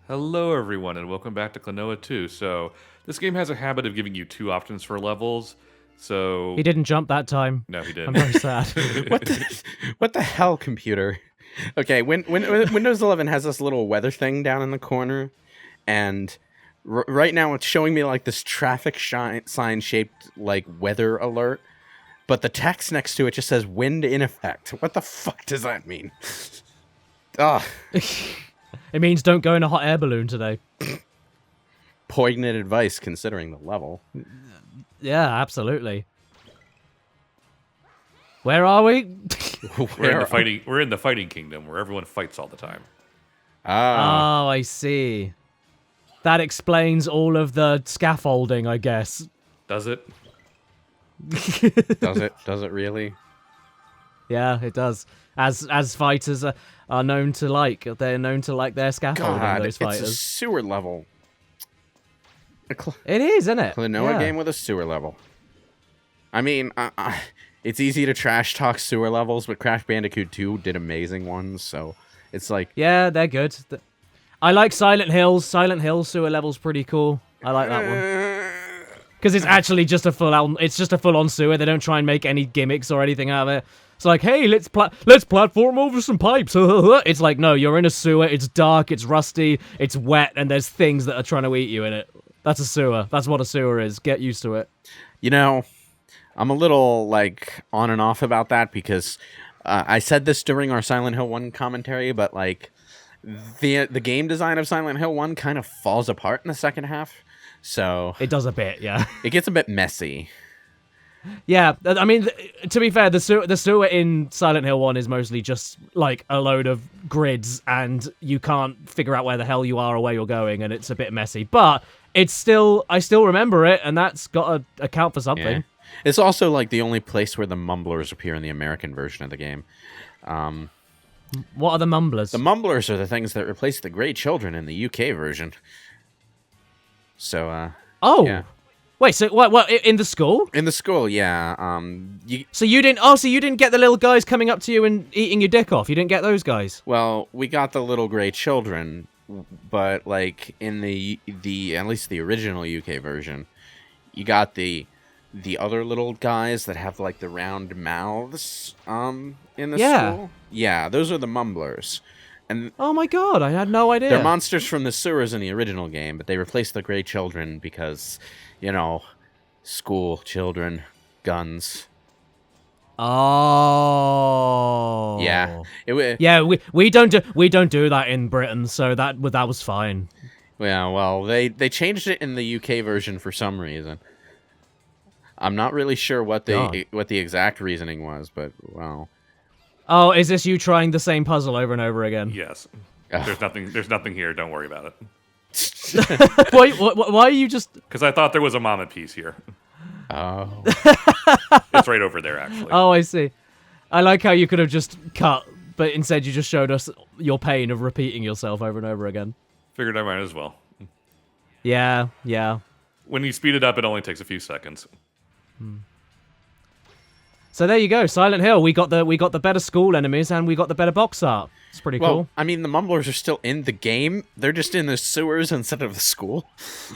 Hello everyone and welcome back to Klonoa 2. So, this game has a habit of giving you two options for levels. So... He didn't jump that time. No, he I'm didn't. very sad. What the hell, computer? Okay, when Windows 11 has this little weather thing down in the corner, and right now it's showing me like this traffic sign shaped like weather alert, but the text next to it just says wind in effect. What the fuck does that mean? Ugh. It means don't go in a hot air balloon today. Poignant advice considering the level. Yeah, absolutely. Where are we? We're in the fighting kingdom where everyone fights all the time. Ah. Oh, I see. That explains all of the scaffolding, I guess. Does it? Does it? Does it really? Yeah, it does. As fighters are known to like, they're known to like their scaffolding. God, those it's fighters. a sewer level. It is, isn't it? Klonoa game with a sewer level. I mean, it's easy to trash talk sewer levels, but Crash Bandicoot 2 did amazing ones, so it's like... Yeah, they're good. I like Silent Hills. Silent Hill sewer level's pretty cool. I like that one. Because it's actually just a full-on sewer. They don't try and make any gimmicks or anything out of it. It's like, hey, let's platform over some pipes. It's like, no, you're in a sewer. It's dark. It's rusty. It's wet, and there's things that are trying to eat you in it. That's a sewer. That's what a sewer is. Get used to it. You know, I'm a little, like, on and off about that because I said this during our Silent Hill 1 commentary, but, like, the game design of Silent Hill 1 kind of falls apart in the second half. So It does a bit, yeah. it gets a bit messy. Yeah, I mean, to be fair, the sewer in Silent Hill 1 is mostly just, like, a load of grids, and you can't figure out where the hell you are or where you're going, and it's a bit messy. But I still remember it, and that's got to account for something. Yeah. It's also, like, the only place where the mumblers appear in the American version of the game. What are the mumblers? The mumblers are the things that replace the Grey Children in the UK version. So, Oh! yeah. Wait, so what, in the school? In the school, yeah. So you didn't get the little guys coming up to you and eating your dick off? You didn't get those guys? Well, we got the little Grey Children, but, like, in the at least the original UK version, you got the other little guys that have, like, the round mouths, in the school. Yeah, those are the mumblers. And oh my god, I had no idea. they're monsters from the sewers in the original game, but they replaced the Grey Children because, you know, school, children, guns. Oh. Yeah. Yeah, we don't do that in Britain, so that was fine. Yeah, well, they changed it in the UK version for some reason. I'm not really sure what the exact reasoning was, but well. Oh, is this you trying the same puzzle over and over again? Yes. There's nothing here. Don't worry about it. Why are you just... Because I thought there was a mama piece here. Oh. It's right over there, actually. Oh, I see. I like how you could have just cut, but instead you just showed us your pain of repeating yourself over and over again. Figured I might as well. Yeah. When you speed it up, it only takes a few seconds. So there you go, Silent Hill. We got the better school enemies and we got the better box art. It's pretty Well, cool. I mean, the mumblers are still in the game. They're just in the sewers instead of the school.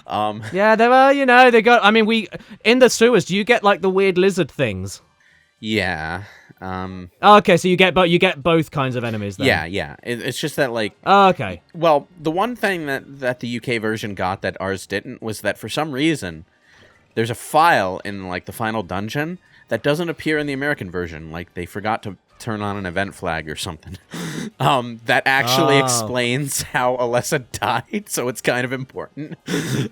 Yeah, they were. They got. I mean, in the sewers. Do you get like the weird lizard things? Yeah. Oh, okay, so you get both kinds of enemies then. Yeah. It's just that, like... Oh, okay. Well, the one thing that the UK version got that ours didn't was that for some reason, there's a file in, like, the final dungeon that doesn't appear in the American version. Like, they forgot to turn on an event flag or something. That actually explains how Alessa died, so it's kind of important.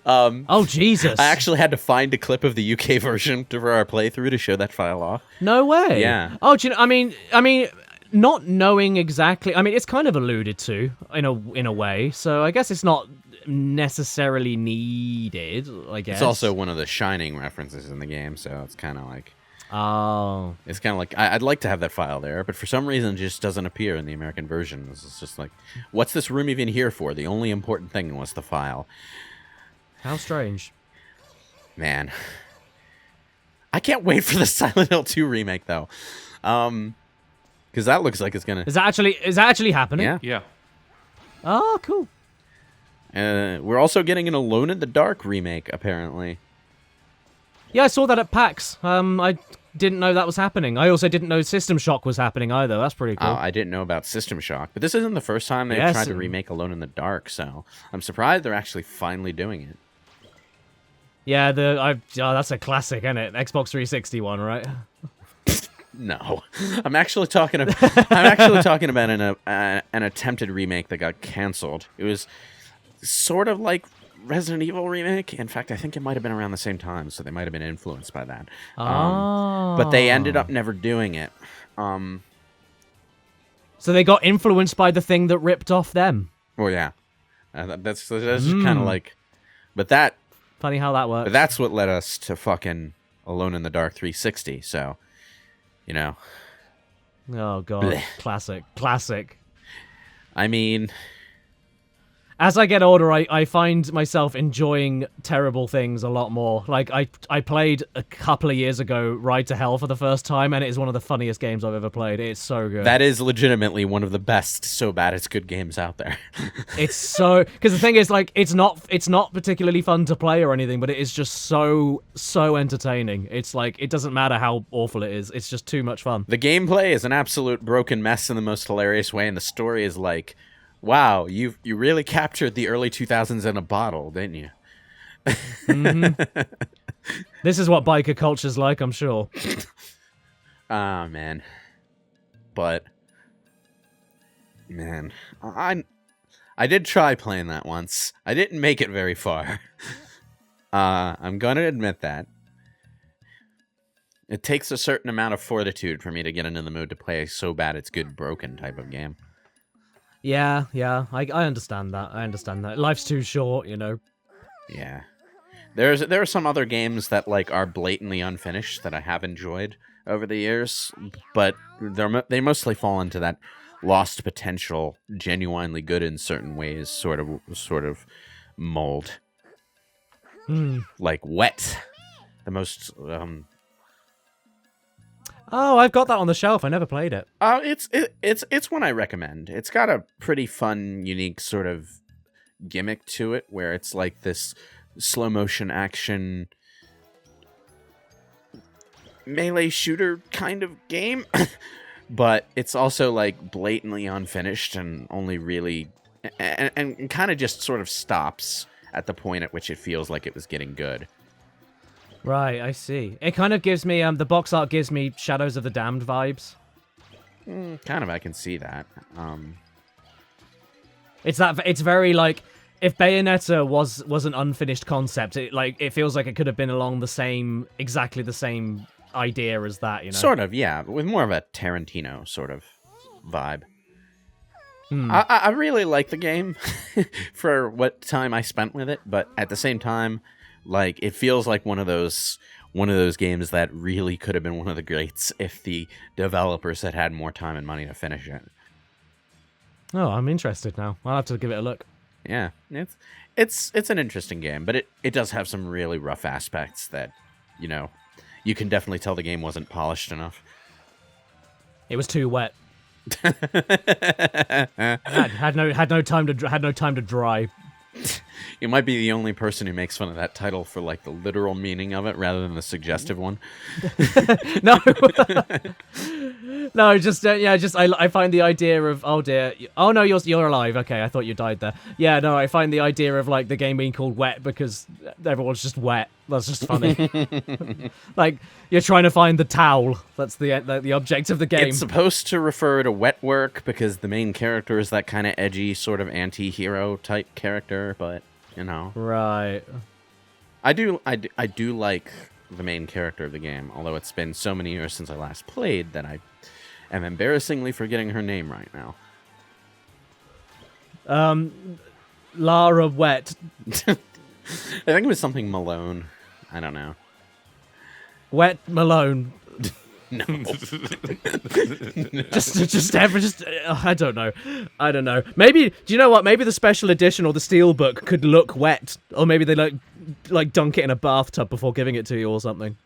Oh, Jesus. I actually had to find a clip of the UK version for our playthrough to show that file off. No way. Yeah. Oh, do you know, I mean, not knowing exactly. I mean, it's kind of alluded to in a way. So I guess it's not necessarily needed. I guess It's also one of the Shining references in the game, so it's kind of like... Oh. It's kind of like, I'd like to have that file there, but for some reason it just doesn't appear in the American version. It's just like, what's this room even here for? The only important thing was the file. How strange. Man. I can't wait for the Silent Hill 2 remake, though. Because that looks like it's going to... Is that actually happening? Yeah. Yeah. Oh, cool. We're also getting an Alone in the Dark remake, apparently. Yeah, I saw that at PAX. I didn't know that was happening. I also didn't know System Shock was happening either. That's pretty cool. I didn't know about System Shock, but this isn't the first time they've tried to remake Alone in the Dark, so I'm surprised they're actually finally doing it. Yeah, that's a classic, isn't it? Xbox 360 one, right? No, I'm actually talking about an attempted remake that got canceled. It was sort of like Resident Evil remake. In fact, I think it might have been around the same time, so they might have been influenced by that. But they ended up never doing it. So they got influenced by the thing that ripped off them. Well, yeah, that's just kind of like, but that funny how that works. But that's what led us to fucking Alone in the Dark 360. So, you know. Oh god, blech. Classic. I mean, as I get older, I find myself enjoying terrible things a lot more. Like, I played a couple of years ago Ride to Hell for the first time, and it is one of the funniest games I've ever played. It's so good. That is legitimately one of the best so bad it's good games out there. It's so... Because the thing is, like, it's not particularly fun to play or anything, but it is just so entertaining. It's like, it doesn't matter how awful it is. It's just too much fun. The gameplay is an absolute broken mess in the most hilarious way, and the story is like... Wow, you really captured the early 2000s in a bottle, didn't you? Mm-hmm. This is what biker culture's like, I'm sure. Ah, man. But, man, I did try playing that once. I didn't make it very far. I'm gonna admit that. It takes a certain amount of fortitude for me to get into the mood to play a so bad it's good broken type of game. Yeah, I understand that. Life's too short, you know. Yeah. There are some other games that like are blatantly unfinished that I have enjoyed over the years, but they mostly fall into that lost potential, genuinely good in certain ways sort of mold. Like Wet. The most Oh, I've got that on the shelf. I never played it. It's one I recommend. It's got a pretty fun, unique sort of gimmick to it, where it's like this slow motion action melee shooter kind of game, but it's also like blatantly unfinished and only really and kind of just sort of stops at the point at which it feels like it was getting good. Right, I see. It kind of gives me, the box art gives me Shadows of the Damned vibes. Kind of, I can see that. It's very like, if Bayonetta was an unfinished concept, it feels like it could have been along exactly the same idea as that, you know? Sort of, yeah, but with more of a Tarantino sort of vibe. I really like the game for what time I spent with it, but at the same time, like, it feels like one of those games that really could have been one of the greats if the developers had more time and money to finish it. Oh, I'm interested now. I'll have to give it a look. Yeah, it's an interesting game, but it does have some really rough aspects that, you know, you can definitely tell the game wasn't polished enough. It was too wet. had no time to dry. You might be the only person who makes fun of that title for like the literal meaning of it rather than the suggestive one. No. No, I find the idea of, oh dear, oh no, you're alive. Okay, I thought you died there. Yeah, no, I find the idea of like the game being called Wet because everyone's just wet. That's just funny. Like, you're trying to find the towel. That's the object of the game. It's supposed to refer to wet work because the main character is that kind of edgy sort of anti-hero type character, but you know. Right. I do like the main character of the game, although it's been so many years since I last played that I am embarrassingly forgetting her name right now. Lara Wet. I think it was something Malone. I don't know. Wet Malone. No. just I don't know. Maybe, do you know what? Maybe the special edition or the steelbook could look wet, or maybe they like dunk it in a bathtub before giving it to you or something.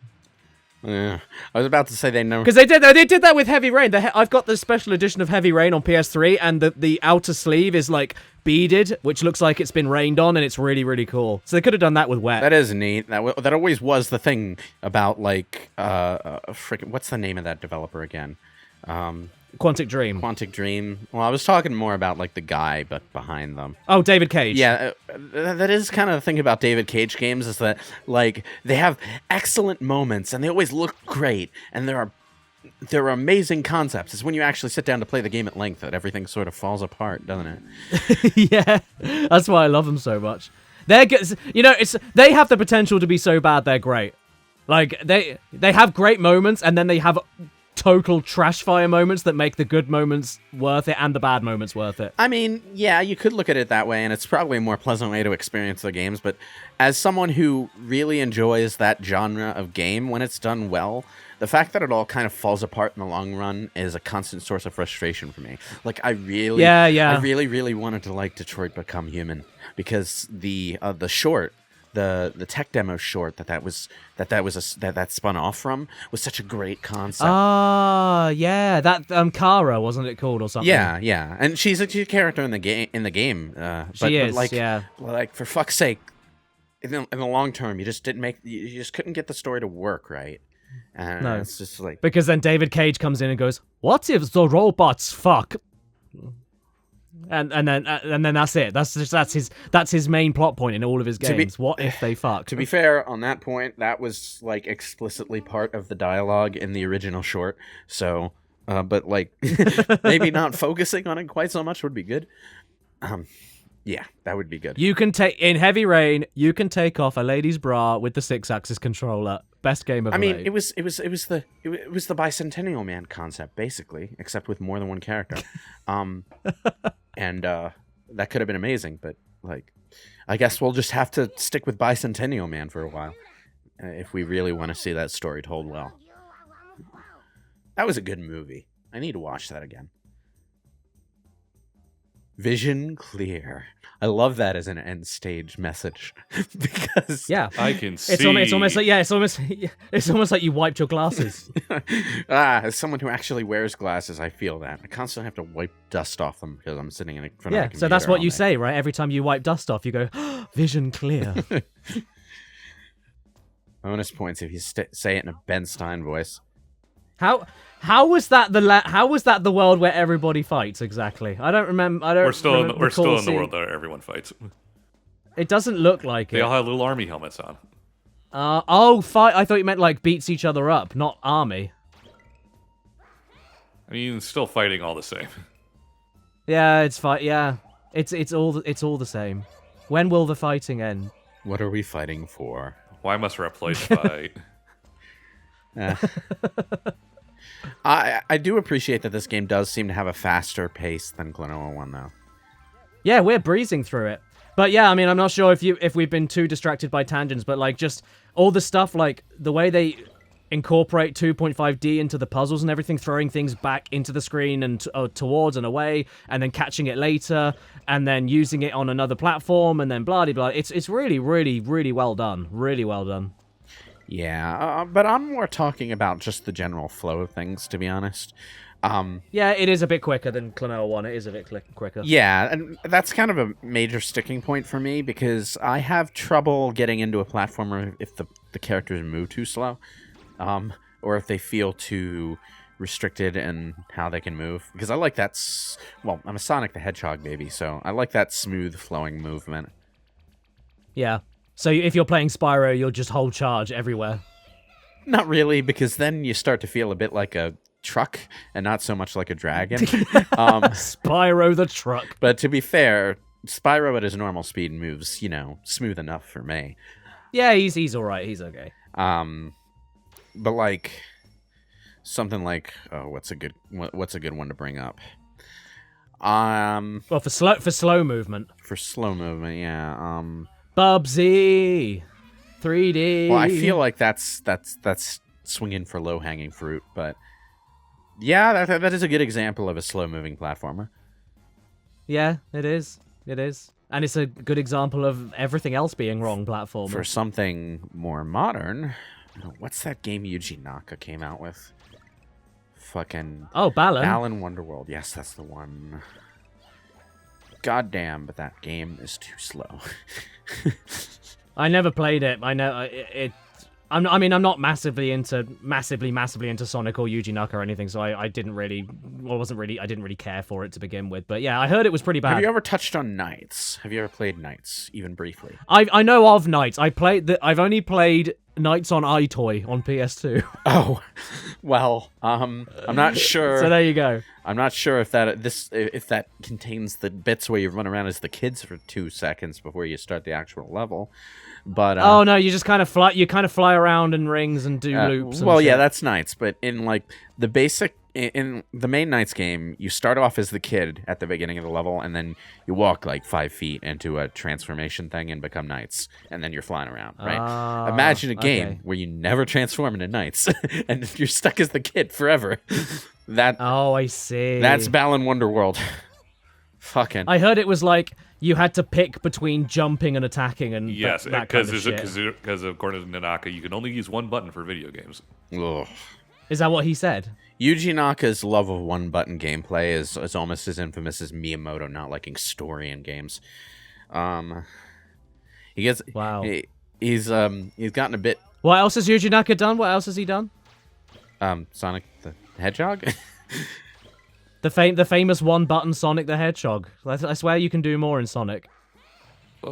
Yeah. I was about to say they never. Because they did that with Heavy Rain. I've got the special edition of Heavy Rain on PS3, and the outer sleeve is like beaded, which looks like it's been rained on, and it's really, really cool. So they could have done that with Wet. That is neat. That always was the thing about like frickin' what's the name of that developer again? Quantic Dream. Quantic Dream. Well, I was talking more about like the guy, but behind them. Oh, David Cage. Yeah, that is kind of the thing about David Cage games is that like they have excellent moments and they always look great, and there are amazing concepts. It's when you actually sit down to play the game at length that everything sort of falls apart, doesn't it? Yeah, that's why I love them so much. They're good. You know, they have the potential to be so bad they're great. Like they have great moments, and then they have total trash fire moments that make the good moments worth it and the bad moments worth it. I mean, yeah, you could look at it that way, and it's probably a more pleasant way to experience the games, but as someone who really enjoys that genre of game when it's done well, the fact that it all kind of falls apart in the long run is a constant source of frustration for me. Like, I really wanted to like Detroit Become Human, because the short, the tech demo short that spun off from was such a great concept. Yeah, that Kara, wasn't it called, or something? Yeah, and she's a character in the game. She is, like, yeah. Like, for fuck's sake, in the long term, you just couldn't get the story to work right. And No, it's just like, because then David Cage comes in and goes, "What if the robots fuck?" And then that's it. That's his main plot point in all of his games. What if they fuck? To be fair, on that point, that was like explicitly part of the dialogue in the original short. So, but like maybe not focusing on it quite so much would be good. Yeah, that would be good. You can take in Heavy Rain. You can take off a lady's bra with the 6-axis controller. Best game ever made. It was the Bicentennial Man concept basically, except with more than one character. And that could have been amazing, but like, I guess we'll just have to stick with Bicentennial Man for a while if we really want to see that story told well. That was a good movie. I need to watch that again. Vision clear. I love that as an end stage message because I can see. It's almost like you wiped your glasses. As someone who actually wears glasses, I feel that I constantly have to wipe dust off them because I'm sitting in front of a computer. So that's what you day. say, right? Every time you wipe dust off, you go, "Vision clear." Bonus points if you say it in a Ben Stein voice. How was that the world where everybody fights exactly? I don't remember. We're still in the world where everyone fights. It doesn't look like it. They all have little army helmets on. Fight. I thought you meant like beats each other up, not army. I mean, still fighting all the same. Yeah, it's fight. Yeah, it's all the same. When will the fighting end? What are we fighting for? Why must our place fight? I do appreciate that this game does seem to have a faster pace than Klonoa 1, though. Yeah, we're breezing through it. But yeah, I mean, I'm not sure if we've been too distracted by tangents, but like just all the stuff, like the way they incorporate 2.5D into the puzzles and everything, throwing things back into the screen and towards and away, and then catching it later, and then using it on another platform, and then blah blah. It's really, really, really well done. Really well done. Yeah, but I'm more talking about just the general flow of things, to be honest. Yeah, it is a bit quicker than Klonoa 1. It is a bit quicker. Yeah, and that's kind of a major sticking point for me, because I have trouble getting into a platformer if the characters move too slow, or if they feel too restricted in how they can move. Because I like that... Well, I'm a Sonic the Hedgehog baby, so I like that smooth flowing movement. Yeah. So if you're playing Spyro, you'll just hold charge everywhere. Not really, because then you start to feel a bit like a truck and not so much like a dragon. Spyro the truck. But to be fair, Spyro at his normal speed moves, smooth enough for me. Yeah, he's all right. He's okay. But like something like what's a good one to bring up? Well, for slow movement. For slow movement, yeah. Bubsy 3D. Well, I feel like that's swinging for low-hanging fruit, but yeah, that is a good example of a slow-moving platformer. Yeah, it is. It is. And it's a good example of everything else being wrong platformer. For something more modern, What's that game Yuji Naka came out with? Fucking Oh, Balan. Balan Wonderworld. Yes, that's the one. Goddamn, but that game is too slow. I never played it. I know I'm not massively into Sonic or Yuji Naka or anything, so I didn't really care for it to begin with. But yeah, I heard it was pretty bad. Have you ever touched on Knights? Have you ever played Knights, even briefly? I know of Knights. I've only played Knights on iToy on PS2. Oh, well, I'm not sure. So there you go. I'm not sure if that contains the bits where you run around as the kids for 2 seconds before you start the actual level. But oh no, you just kind of fly. You kind of fly around in rings and do loops. And well, shit. yeah, that's Knights. But in like the basic, in the main Knights game, you start off as the kid at the beginning of the level, and then you walk like 5 feet into a transformation thing and become Knights, and then you're flying around. Right? Imagine a game where you never transform into Knights, and you're stuck as the kid forever. Oh, I see. That's Balan Wonderworld. Fucking. I heard it was like you had to pick between jumping and attacking and yes, that kind of shit. Because according to Nanaka, you can only use one button for video games. Ugh. Is that what he said? Yuji Naka's love of one-button gameplay is almost as infamous as Miyamoto not liking story in games. He gets wow. He's gotten a bit. What else has Yuji Naka done? What else has he done? Sonic the Hedgehog. The famous one-button Sonic the Hedgehog. I swear you can do more in Sonic.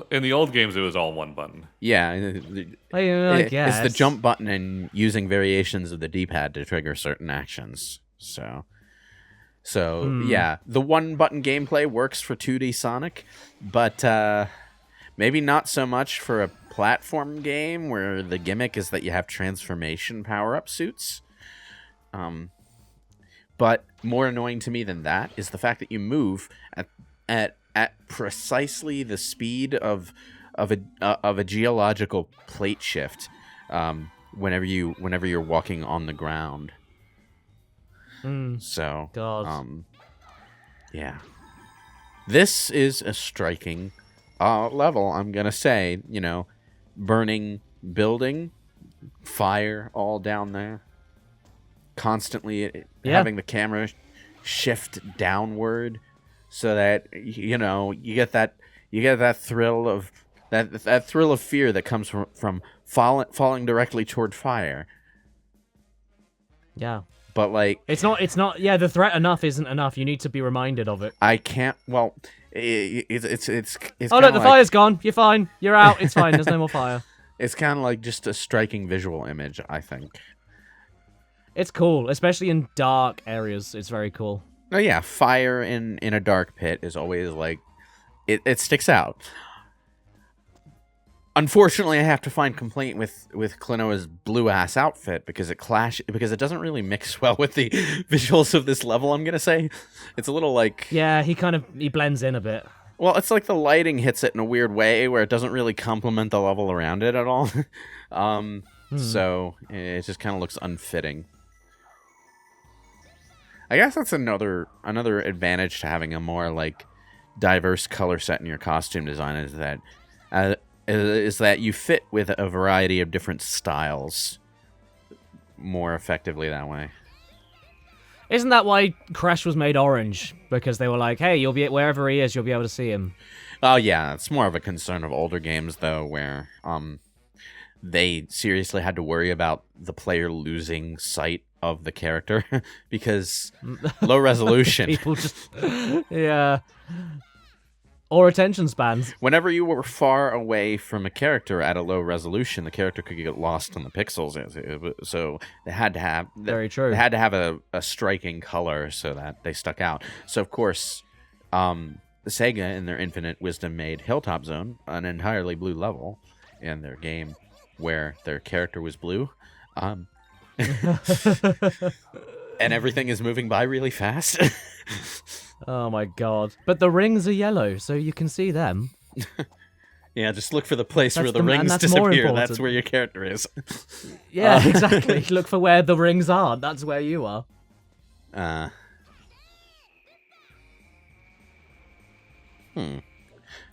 In the old games, it was all one button. Yeah, I guess. It's the jump button and using variations of the D-pad to trigger certain actions. So yeah, the one-button gameplay works for 2D Sonic, but maybe not so much for a platform game where the gimmick is that you have transformation power-up suits. But more annoying to me than that is the fact that you move at precisely the speed of a geological plate shift whenever you're walking on the ground. So, God. Yeah, this is a striking level. I'm gonna say, burning building, fire all down there, constantly having the camera shift downward. So that you get that thrill of that thrill of fear that comes from falling directly toward fire. Yeah, but like it's not. Yeah, the threat enough isn't enough. You need to be reminded of it. I can't. Well, it's. Oh look, the fire's gone. You're fine. You're out. It's fine. There's no more fire. It's kind of like just a striking visual image. I think it's cool, especially in dark areas. It's very cool. Oh yeah, fire in a dark pit is always like it sticks out. Unfortunately, I have to find complaint with Klonoa's blue ass outfit because it doesn't really mix well with the visuals of this level. I'm gonna say it's a little like he blends in a bit. Well, it's like the lighting hits it in a weird way where it doesn't really complement the level around it at all. So it just kind of looks unfitting. I guess that's another advantage to having a more like diverse color set in your costume design is that you fit with a variety of different styles more effectively that way. Isn't that why Crash was made orange? Because they were like, hey, you'll be wherever he is, you'll be able to see him. Oh yeah, it's more of a concern of older games though, where they seriously had to worry about the player losing sight of the character because low resolution. People just or attention spans. Whenever you were far away from a character at a low resolution, the character could get lost in the pixels. So they had to have very true. They had to have a striking color so that they stuck out. So of course, Sega, in their infinite wisdom, made Hilltop Zone an entirely blue level in their game, where their character was blue. And everything is moving by really fast. Oh my god. But the rings are yellow, so you can see them. Yeah, just look for the place where the rings disappear. That's where your character is. Yeah, exactly. Look for where the rings are. That's where you are.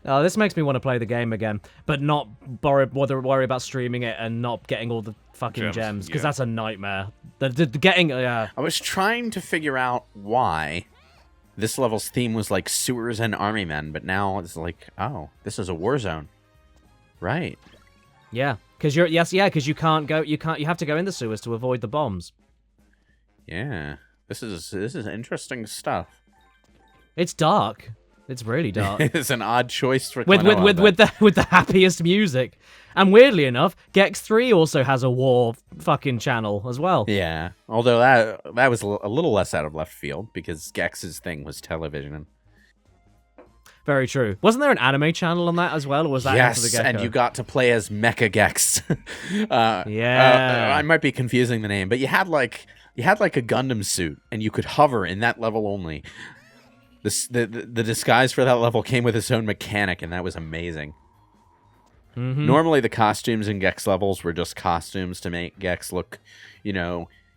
This makes me want to play the game again, but not worry about streaming it and not getting all the fucking gems, because that's a nightmare. The getting, I was trying to figure out why this level's theme was like sewers and army men, but now it's like, oh, this is a war zone, right? Yeah, because you can't go, you have to go in the sewers to avoid the bombs. Yeah, this is interesting stuff. It's dark. It's really dark. It's an odd choice for with Klonoa, with the happiest music. And weirdly enough, Gex 3 also has a war fucking channel as well. Yeah, although that was a little less out of left field because Gex's thing was television. Very true. Wasn't there an anime channel on that as well, or was that Enter the yes, Gecko? and you got to play as Mecha Gex. I might be confusing the name, but you had like a Gundam suit, and you could hover in that level only. The disguise for that level came with its own mechanic, and that was amazing. Mm-hmm. Normally, the costumes in Gex levels were just costumes to make Gex look,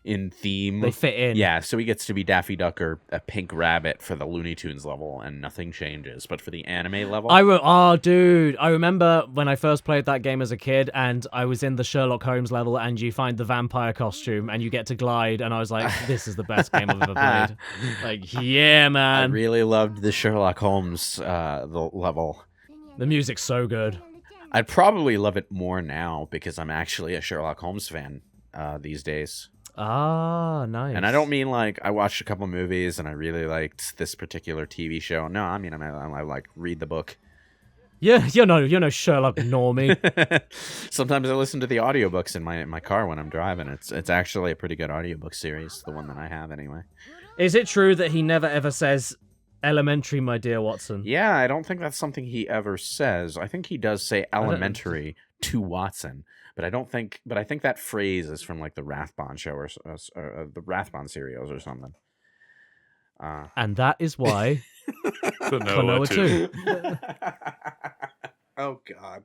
in theme. They fit in. Yeah, so he gets to be Daffy Duck or a pink rabbit for the Looney Tunes level, and nothing changes. But for the anime level... dude, I remember when I first played that game as a kid, and I was in the Sherlock Holmes level, and you find the vampire costume, and you get to glide, and I was like, this is the best game I've ever played. Like, yeah, man. I really loved the Sherlock Holmes the level. The music's so good. I'd probably love it more now, because I'm actually a Sherlock Holmes fan these days. Ah, nice. And I don't mean like I watched a couple movies and I really liked this particular TV show. No, I mean I like read the book. Yeah, you're no Sherlock normie. Sometimes I listen to the audiobooks in my car when I'm driving. It's actually a pretty good audiobook series, the one that I have anyway. Is it true that he never ever says elementary, my dear Watson? Yeah, I don't think that's something he ever says. I think he does say elementary to Watson. But I think that phrase is from like the Rathbone show or the Rathbone serials or something. And that is why Klonoa 2. Oh God.